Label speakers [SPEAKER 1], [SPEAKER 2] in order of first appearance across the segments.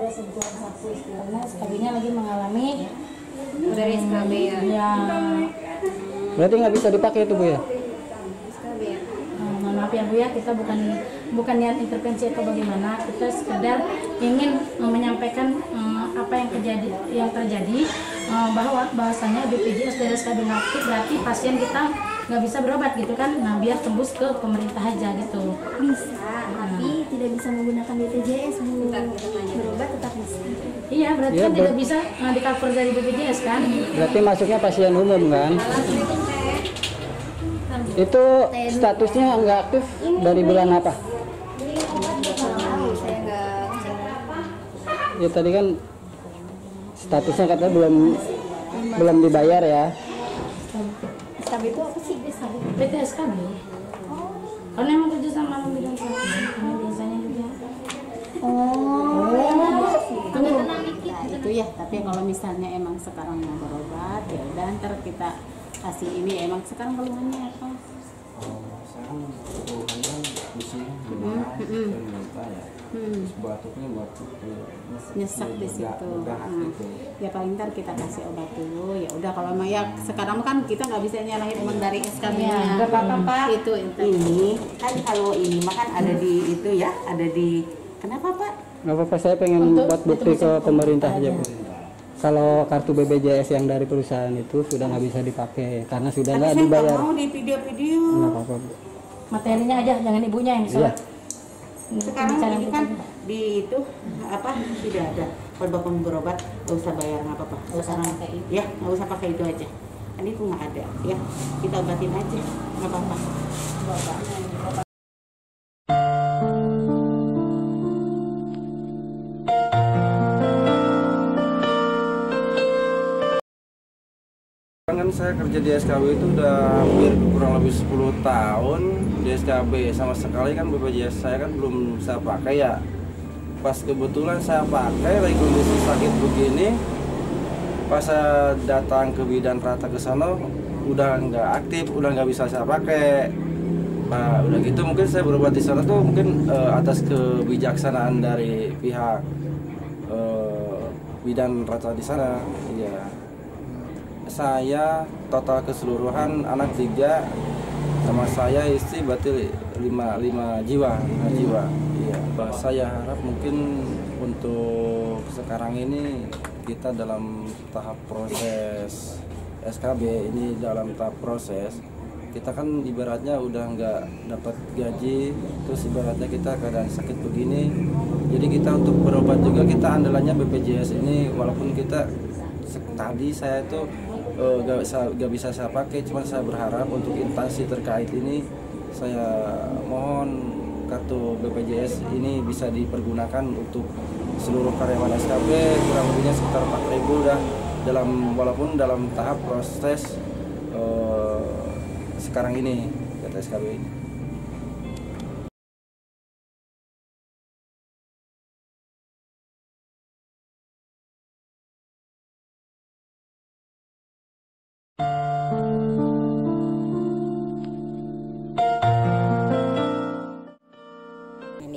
[SPEAKER 1] karena SKB-nya lagi mengalami
[SPEAKER 2] dari SKB ya.
[SPEAKER 1] Ya.
[SPEAKER 3] Berarti nggak bisa dipakai itu Bu ya?
[SPEAKER 2] SKB ya.
[SPEAKER 1] Mohon maaf ya Bu ya, kita bukan niat intervensi atau bagaimana, kita sekedar ingin menyampaikan apa yang terjadi bahwasanya BPJS dari SKB aktif berarti pasien kita nggak bisa berobat gitu kan, nah biar tembus ke pemerintah aja gitu.
[SPEAKER 4] Bisa, tapi tidak bisa menggunakan BPJS Bu. Berobat tetap bisa.
[SPEAKER 1] Iya, berarti
[SPEAKER 3] Ya,
[SPEAKER 1] kan tidak bisa di cover dari BPJS kan?
[SPEAKER 3] Berarti masuknya pasien umum kan? Itu statusnya nggak aktif dari bulan apa?
[SPEAKER 2] Saya nggak cek.
[SPEAKER 3] Ya tadi kan statusnya katanya belum dibayar ya.
[SPEAKER 4] SKB itu apa sih?
[SPEAKER 1] PT SKB. Karena emang kerja sama malam bidang satu, karena biasanya juga.
[SPEAKER 5] Nah itu ya, tapi kalau misalnya emang sekarang mau berobat ya udah ntar kita kasih ini. Emang sekarang keluhannya apa?
[SPEAKER 6] Sekarang keluhannya di sini ternyata ya. Batuknya batuk
[SPEAKER 5] Nyesek di situ.
[SPEAKER 6] Udah gitu.
[SPEAKER 5] Ya paling ntar kita kasih obat dulu. Ya udah kalau emang ya sekarang kan kita nggak bisa nyalahin emang dari SKB-nya.
[SPEAKER 7] Nggak apa-apa Pak.
[SPEAKER 5] Itu
[SPEAKER 7] Ini kan kalau ini mah kan ada di itu ya, ada di kenapa Pak?
[SPEAKER 3] Nggak apa-apa, saya pengen buat bukti ke pemerintah aja Bu. Kalau kartu BPJS yang dari perusahaan itu sudah nggak bisa dipakai karena sudah
[SPEAKER 7] Tapi
[SPEAKER 3] nggak
[SPEAKER 7] saya nggak
[SPEAKER 3] dibayar.
[SPEAKER 7] mau di video-video.
[SPEAKER 3] Nggak apa-apa Bu.
[SPEAKER 1] Materinya aja, jangan ibunya yang
[SPEAKER 3] Iya.
[SPEAKER 1] bisa.
[SPEAKER 7] Sekarang ini kan di itu apa tidak ada. Kalau bapak mau berobat nggak usah bayar, nggak apa-apa. Sekarang ya nggak usah pakai itu aja. Kan itu nggak ada ya. Kita obatin aja, nggak apa-apa.
[SPEAKER 6] Kan saya kerja di SKB itu udah hampir kurang lebih 10 tahun di SKB. Sama sekali kan BPJS saya kan belum saya pakai ya. Pas kebetulan saya pakai lagi kondisi sakit begini, pas saya datang ke Bidan Prata ke sana udah nggak aktif, udah nggak bisa saya pakai. Nah udah gitu mungkin saya berobat di sana tuh mungkin atas kebijaksanaan dari pihak Bidan Prata di sana. Iya. Saya total keseluruhan anak 3 sama saya istri berarti 5 jiwa. Iya. Saya harap mungkin untuk sekarang ini kita dalam tahap proses SKB ini dalam tahap proses. Kita kan ibaratnya udah nggak dapat gaji, terus ibaratnya kita keadaan sakit begini, jadi kita untuk berobat juga kita andalannya BPJS ini. Walaupun kita tadi saya tuh gak bisa saya pakai, cuma saya berharap untuk instansi terkait ini saya mohon kartu BPJS ini bisa dipergunakan untuk seluruh karyawan SKB, kurang lebihnya sekitar 4.000 dah walaupun dalam tahap proses sekarang ini kata SKB ini.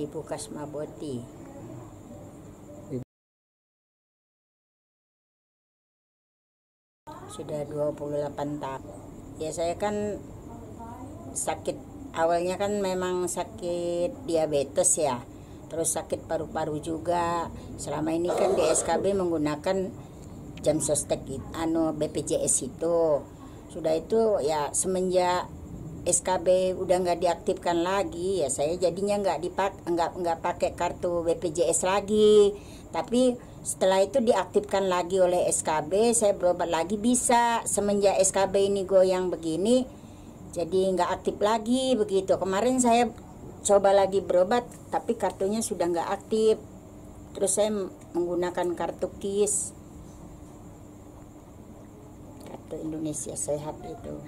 [SPEAKER 8] Ibu Kasmaboti. Sudah 28 tahun. Ya saya kan sakit, awalnya kan memang sakit diabetes ya. Terus sakit paru-paru juga. Selama ini kan di SKB menggunakan jam sostek BPJS itu. Sudah itu ya semenjak SKB udah nggak diaktifkan lagi, ya saya jadinya nggak pakai kartu BPJS lagi. Tapi setelah itu diaktifkan lagi oleh SKB, saya berobat lagi bisa. Semenjak SKB ini goyang begini, jadi nggak aktif lagi begitu. Kemarin saya coba lagi berobat, tapi kartunya sudah nggak aktif. Terus saya menggunakan kartu KIS, kartu Indonesia Sehat itu.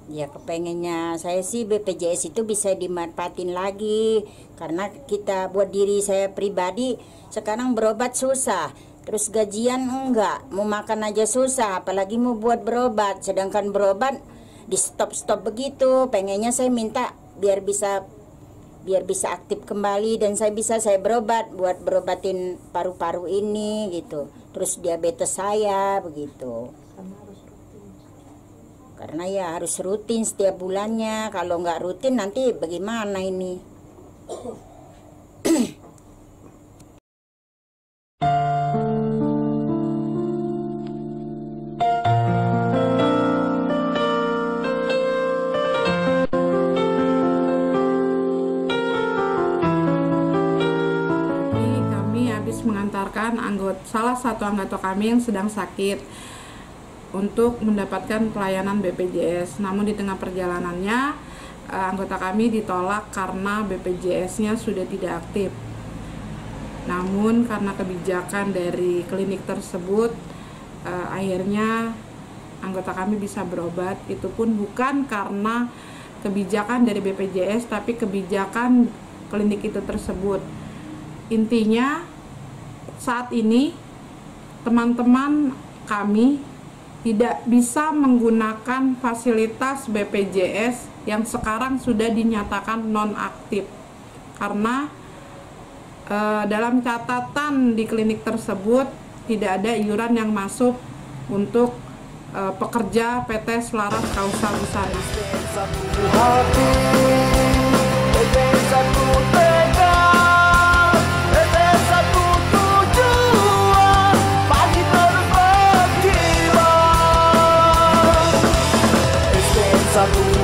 [SPEAKER 8] Ya kepengennya saya sih BPJS itu bisa dimanfaatin lagi, karena kita buat diri saya pribadi sekarang berobat susah, terus gajian enggak, mau makan aja susah, apalagi mau buat berobat. Sedangkan berobat di stop begitu. Pengennya saya minta biar bisa aktif kembali dan saya berobat buat berobatin paru-paru ini gitu. Terus diabetes saya begitu. Karena ya harus rutin setiap bulannya. Kalau nggak rutin nanti bagaimana ini?
[SPEAKER 9] Kami habis mengantarkan salah satu anggota kami yang sedang sakit untuk mendapatkan pelayanan BPJS. Namun di tengah perjalanannya anggota kami ditolak karena BPJS-nya sudah tidak aktif. Namun karena kebijakan dari klinik tersebut, akhirnya anggota kami bisa berobat. Itu pun bukan karena kebijakan dari BPJS, tapi kebijakan klinik itu tersebut. Intinya saat ini teman-teman kami tidak bisa menggunakan fasilitas BPJS yang sekarang sudah dinyatakan nonaktif karena dalam catatan di klinik tersebut tidak ada iuran yang masuk untuk pekerja PT Selaras Kausa Busana.
[SPEAKER 10] Satu